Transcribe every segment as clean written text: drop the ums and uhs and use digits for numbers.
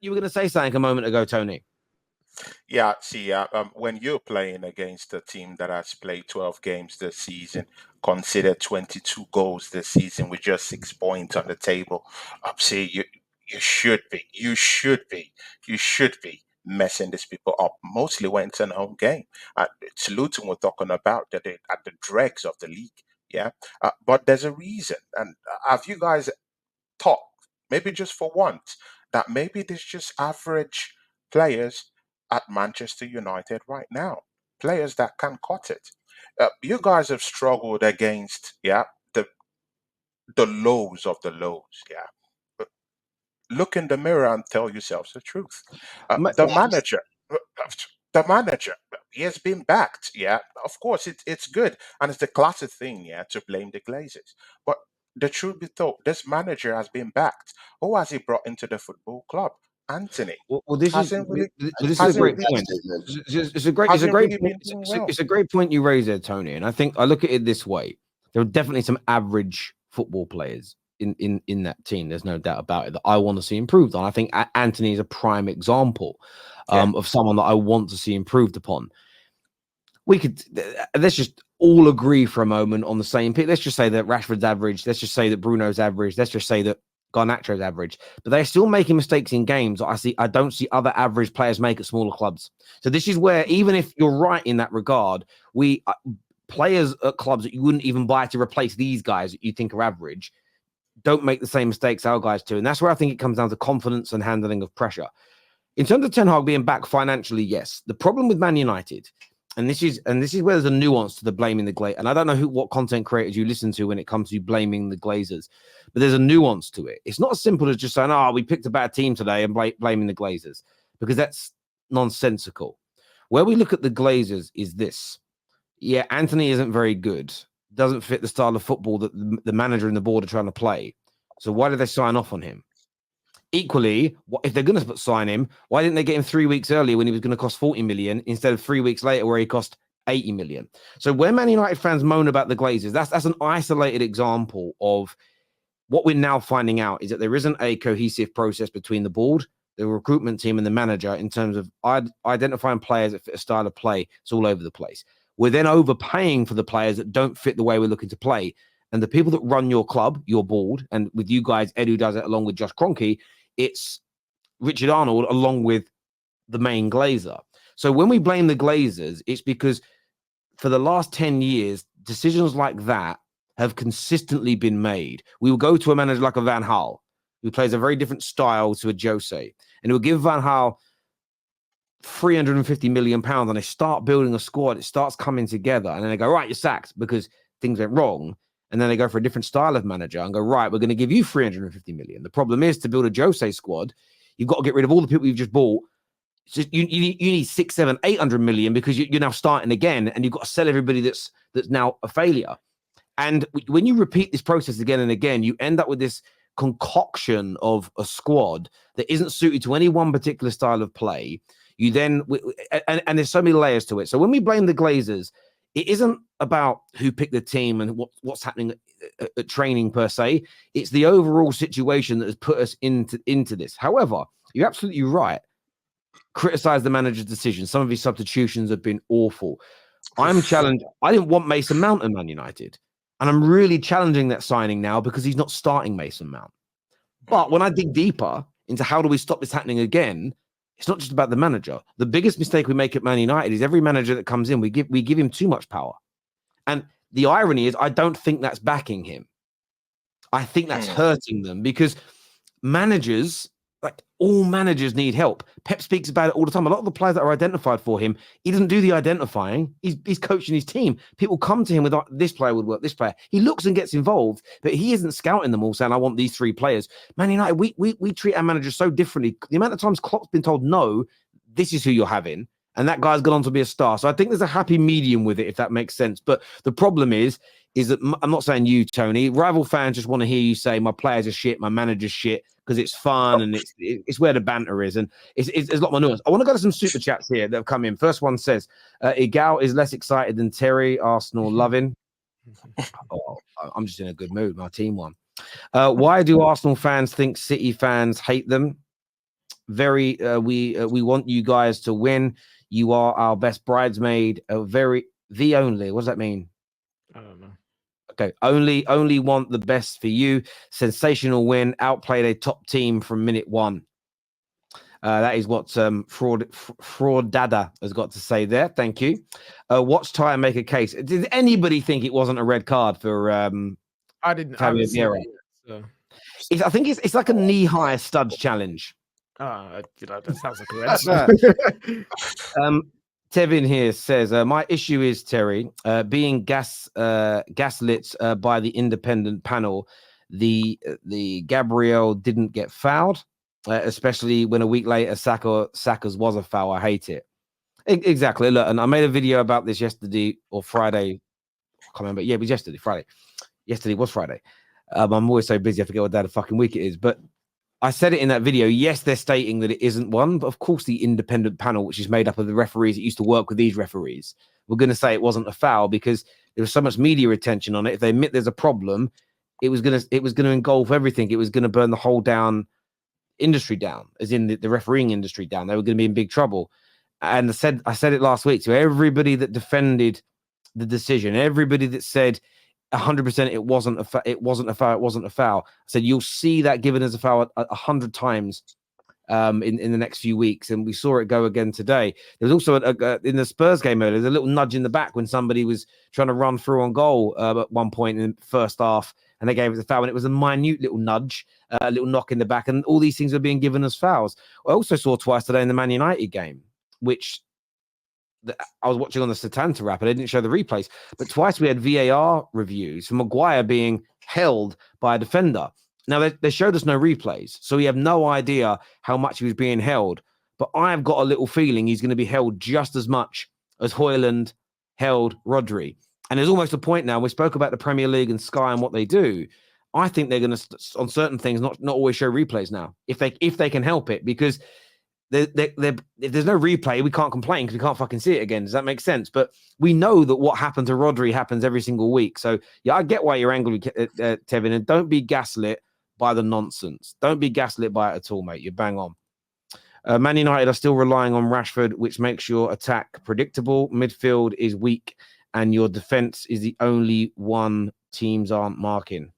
were gonna say something a moment ago, Tony. Yeah, see, when you're playing against a team that has played 12 games this season, consider 22 goals this season with just 6 points on the table, see, you should be messing these people up. Mostly when it's a home game. It's Luton we're talking about that they at the dregs of the league. Yeah, but there's a reason, and have you guys thought, maybe just for once, that maybe there's just average players at Manchester United right now, players that can cut it. You guys have struggled against, yeah, the lows of the lows, yeah. But look in the mirror and tell yourselves the truth. The manager, uh, the manager, he has been backed. Yeah, of course, it's good, and it's the classic thing, yeah, to blame the Glazers. But the truth be told, this manager has been backed. Who has he brought into the football club? Anthony Well, this is hasn't really this is a hasn't great really point. It's a hasn't great really point. been doing well. It's a great point you raise there, Tony. And I think I look at it this way: there are definitely some average football players in that team. There's no doubt about it that I want to see improved on. I think Anthony is a prime example Yeah. of someone that I want to see improved upon. We could let's just all agree for a moment on the same pitch. Let's just say that Rashford's average. Let's just say that Bruno's average. Let's just say that Garnacho's average. But they're still making mistakes in games. I don't see other average players make at smaller clubs. So this is where, even if you're right in that regard, we players at clubs that you wouldn't even buy to replace these guys that you think are average don't make the same mistakes our guys do. And that's where I think it comes down to confidence and handling of pressure. In terms of Ten Hag being back financially, yes. The problem with Man United, and this is where there's a nuance to the blaming the Glazers. And I don't know what content creators you listen to when it comes to blaming the Glazers, but there's a nuance to it. It's not as simple as just saying, "Oh, we picked a bad team today," and blaming the Glazers, because that's nonsensical. Where we look at the Glazers is this: yeah, Anthony isn't very good, doesn't fit the style of football that the manager and the board are trying to play. So why did they sign off on him? Equally, if they're going to sign him, why didn't they get him 3 weeks earlier when he was going to cost 40 million instead of 3 weeks later where he cost 80 million? So when Man United fans moan about the Glazers, that's an isolated example of what we're now finding out is that there isn't a cohesive process between the board, the recruitment team, and the manager in terms of identifying players that fit a style of play. It's all over the place. We're then overpaying for the players that don't fit the way we're looking to play. And the people that run your club, your board, and with you guys, Edu does it along with Josh Kroenke, it's Richard Arnold along with the main Glazer. So when we blame the Glazers, it's because for the last 10 years, decisions like that have consistently been made. We will go to a manager like a Van Gaal, who plays a very different style to a Jose, and it will give Van Gaal £350 million, and they start building a squad. It starts coming together, and then they go, right, you're sacked because things went wrong. And then they go for a different style of manager and go, right, we're going to give you 350 million. The problem is, to build a Jose squad, you've got to get rid of all the people you've just bought. So you need 6, 7, 800 million because you're now starting again, and you've got to sell everybody that's now a failure. And when you repeat this process again and again, you end up with this concoction of a squad that isn't suited to any one particular style of play. You then, and there's so many layers to it. So when we blame the Glazers, it isn't about who picked the team and what's happening at training per se. It's the overall situation that has put us into this. However, you're absolutely right. Criticize the manager's decision. Some of his substitutions have been awful. I'm challenged. I didn't want Mason Mount at Man United, and I'm really challenging that signing now because he's not starting Mason Mount. But when I dig deeper into how do we stop this happening again, it's not just about the manager. The biggest mistake we make at Man United is every manager that comes in, we give him too much power. And the irony is, I don't think that's backing him. I think that's hurting them, because managers, like all managers, need help. Pep speaks about it all the time. A lot of the players that are identified for him, he doesn't do the identifying. He's coaching his team. People come to him with, this player would work, this player. He looks and gets involved, but he isn't scouting them all saying, I want these 3 players. Man United, we treat our managers so differently. The amount of times Klopp's been told, no, this is who you're having, and that guy's gone on to be a star. So I think there's a happy medium with it, if that makes sense. But the problem is that I'm not saying you, Tony. Rival fans just want to hear you say my players are shit, my manager's shit, because it's fun and it's where the banter is, and it's a lot more nuance. I want to go to some super chats here that have come in. First one says, Igal is less excited than Terry. Arsenal loving. Oh, I'm just in a good mood. My team won. Why do Arsenal fans think City fans hate them? Very, we want you guys to win. You are our best bridesmaid. The only. What does that mean? I don't know. Okay, only want the best for you. Sensational win. Outplayed a top team from minute one. That is what Fraud Dada has got to say there. Thank you. Watch time make a case. Did anybody think it wasn't a red card for I didn't. I Fabio haven't seen Vieira? it yet, so. I think it's like a knee-high studs challenge. That sounds like a red. Tevin here says, my issue is, Terry, being gaslit by the independent panel. The Gabriel didn't get fouled. Especially when a week later Saka's was a foul. I hate it. Exactly. Look, and I made a video about this yesterday or Friday. I can't remember. Yeah, it was yesterday, Friday. Yesterday was Friday. I'm always so busy, I forget what day of the fucking week it is. But I said it in that video. Yes, they're stating that it isn't one, but of course the independent panel, which is made up of the referees that used to work with these referees, were going to say it wasn't a foul because there was so much media attention on it. If they admit there's a problem, it was going to engulf everything. It was going to burn the whole industry down, as in the refereeing industry down. They were going to be in big trouble. And I said it last week to everybody that defended the decision, everybody that said 100% it wasn't a foul. I said you'll see that given as a foul 100 times in the next few weeks, and we saw it go again today. There was also in the Spurs game earlier, there's a little nudge in the back when somebody was trying to run through on goal at one point in the first half, and they gave it a foul, and it was a minute little nudge, a little knock in the back, and all these things were being given as fouls. I also saw twice today in the Man United game, which I was watching on the Satanta app, and they didn't show the replays, but twice we had VAR reviews for Maguire being held by a defender. Now, they showed us no replays, so we have no idea how much he was being held, but I've got a little feeling he's going to be held just as much as Højlund held Rodri. And there's almost a point now, we spoke about the Premier League and Sky and what they do. I think they're going to, on certain things, not always show replays now, if they can help it, because if there's no replay, we can't complain because we can't fucking see it again. Does that make sense? But we know that what happened to Rodri happens every single week. So, yeah, I get why you're angry, Tevin, and don't be gaslit by the nonsense. Don't be gaslit by it at all, mate. You're bang on. Man United are still relying on Rashford, which makes your attack predictable. Midfield is weak, and your defense is the only one teams aren't marking.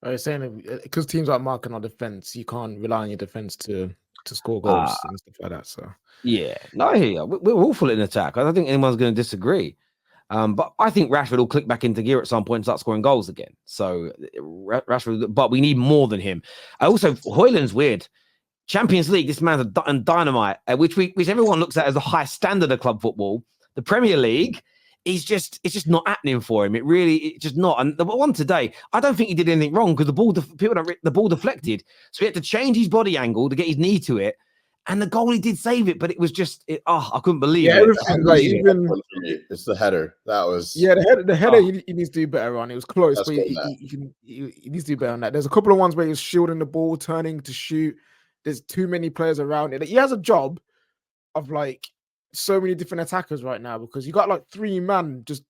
You're saying because teams aren't marking on defense, you can't rely on your defense to score goals and stuff like that. So yeah, no, I hear you. We're awful in attack. I don't think anyone's going to disagree. But I think Rashford will click back into gear at some point and start scoring goals again. So Rashford, but we need more than him. Højlund's weird. Champions League, this man's a dynamite, which everyone looks at as the high standard of club football. The Premier League, it's just not happening for him. It's just not. And the one today, I don't think he did anything wrong because the ball deflected, so he had to change his body angle to get his knee to it. And the goalie did save it, but it was just, I couldn't believe it. It's the header. That was... Yeah, the header he needs to do better on. It was close, but he needs to do better on that. There's a couple of ones where he was shielding the ball, turning to shoot. There's too many players around it. He has a job of like so many different attackers right now because you got like 3 men just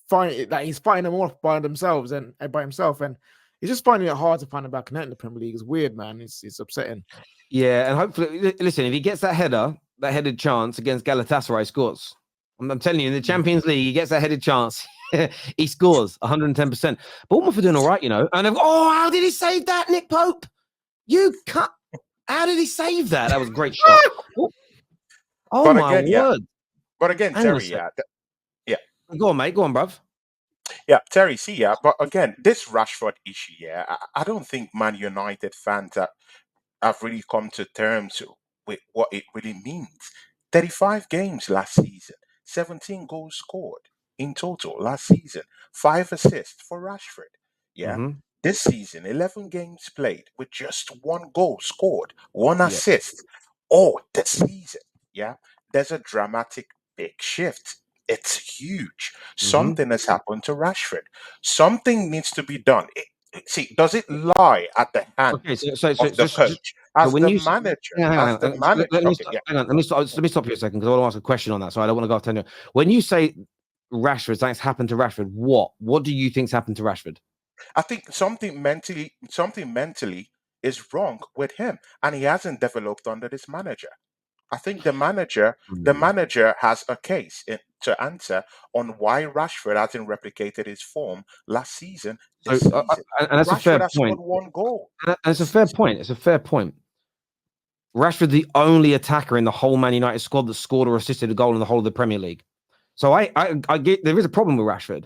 fighting it. Like he's fighting them off by themselves and by himself, and he's just finding it hard to find him back in the Premier League. It's weird, man. It's upsetting. Yeah, and hopefully, listen, if he gets that headed chance against Galatasaray, scores. I'm telling you, in the Champions League, he gets that headed chance. He scores 110%. Bournemouth are doing all right, you know. And how did he save that, Nick Pope? How did he save that? That was a great shot. Oh, my word. Yeah. But again, Terry, yeah. Go on, mate. Go on, bruv. Yeah, Terry, but again, this Rashford issue, I don't think Man United fans have really come to terms with what it really means. 35 games last season, 17 goals scored in total last season, 5 assists for Rashford. Yeah. Mm-hmm. This season, 11 games played with just 1 goal scored, 1 assist. Oh, this season. Yeah. There's a dramatic big shift. It's huge. Mm-hmm. Something has happened to Rashford. Something needs to be done. Does it lie at the hands of the coach? As the manager. Let me stop you a second because I want to ask a question on that. So I don't want to go off tangent. When you say Rashford, something's happened to Rashford, what do you think's happened to Rashford? I think something mentally is wrong with him, and he hasn't developed under this manager. I think the manager has a case to answer on why Rashford hasn't replicated his form last season. This So, season, and that's a fair Rashford has point. scored 1 goal. And it's a fair point. It's a fair point. Rashford, the only attacker in the whole Man United squad that scored or assisted a goal in the whole of the Premier League. So I get there is a problem with Rashford,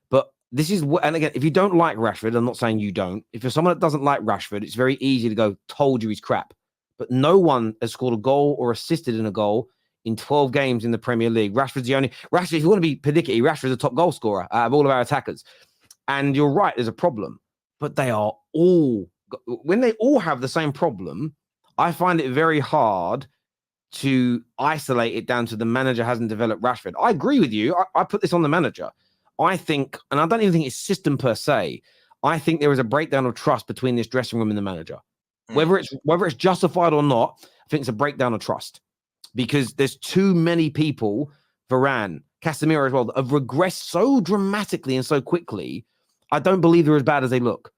but this is what. And again, if you don't like Rashford, I'm not saying you don't. If you're someone that doesn't like Rashford, it's very easy to go, "Told you he's crap." But no one has scored a goal or assisted in a goal in 12 games in the Premier League. Rashford's the only. Rashford, if you want to be pernickety, Rashford's the top goal scorer out of all of our attackers. And you're right, there's a problem, but they are all when they all have the same problem. I find it very hard to isolate it down to the manager hasn't developed Rashford. I agree with you. I put this on the manager. I think, and I don't even think it's system per se. I think there is a breakdown of trust between this dressing room and the manager. Whether it's justified or not, I think it's a breakdown of trust because there's too many people, Varane, Casemiro as well, that have regressed so dramatically and so quickly. I don't believe they're as bad as they look.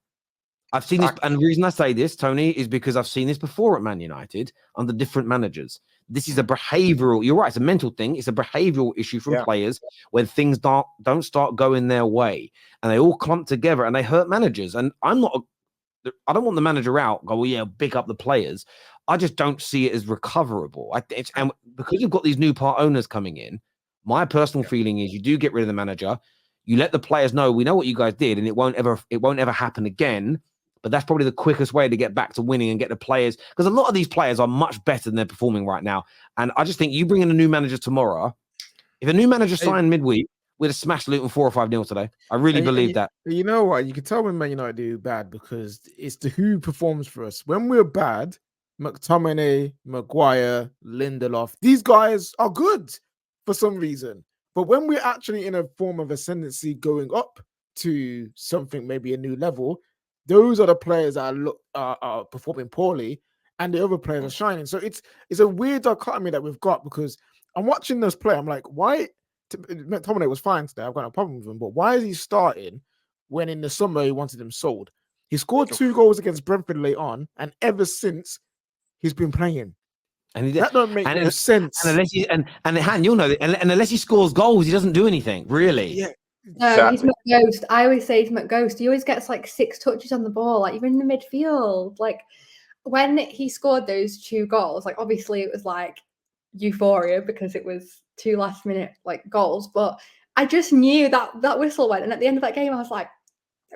I've seen this, and the reason I say this, Tony, is because I've seen this before at Man United under different managers. This is a behavioral, you're right, it's a mental thing. It's a behavioral issue from players when things don't start going their way and they all clump together and they hurt managers. And I don't want the manager out, go, well, yeah, pick up the players. I just don't see it as recoverable. And because you've got these new part owners coming in, my personal feeling is you do get rid of the manager. You let the players know, we know what you guys did and it won't ever happen again. But that's probably the quickest way to get back to winning and get the players, because a lot of these players are much better than they're performing right now. And I just think you bring in a new manager tomorrow. If a new manager signed midweek, we'd have smashed Luton 4 or 5-0 today. I really believe that. You know what? You can tell when Man United do bad because it's the who performs for us. When we're bad, McTominay, Maguire, Lindelof, these guys are good for some reason. But when we're actually in a form of ascendancy going up to something, maybe a new level, those are the players that are performing poorly and the other players are shining. So it's a weird dichotomy that we've got because I'm watching this play. I'm like, why? McTominay was fine today. I've got no problem with him. But why is he starting when in the summer he wanted him sold? He scored 2 goals against Brentford late on, and ever since he's been playing. And that don't make no sense. And unless you'll know that, and unless he scores goals, he doesn't do anything, really. Yeah. No, he's McGhost. I always say he's McGhost. He always gets like 6 touches on the ball, like even in the midfield. Like when he scored those 2 goals, like obviously it was like euphoria because it was 2 last-minute like goals. But I just knew that whistle went, and at the end of that game, I was like,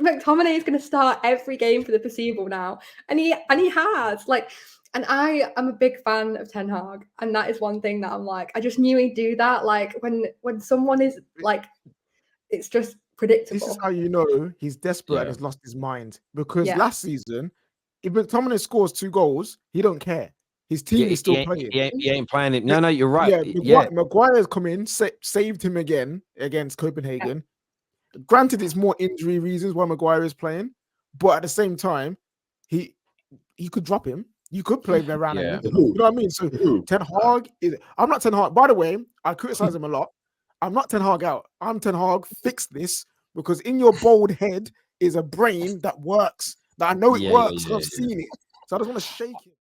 McTominay is going to start every game for the foreseeable now, and he has like. And I am a big fan of Ten Hag, and that is one thing that I'm like, I just knew he'd do that. Like when someone is like. It's just predictable. This is how you know he's desperate and has lost his mind. Because last season, if McTominay scores 2 goals, he don't care. His team is still playing. He ain't playing it. No, you're right. Maguire has come in, saved him again against Copenhagen. Granted, it's more injury reasons why Maguire is playing, but at the same time, he could drop him. You could play around him. You know what I mean? So Ten Hag I'm not Ten Hag. By the way, I criticize him a lot. I'm not Ten Hag out. I'm Ten Hag. Fix this, because in your bold head is a brain that works. That I know it works. I've seen it. So I just want to shake it.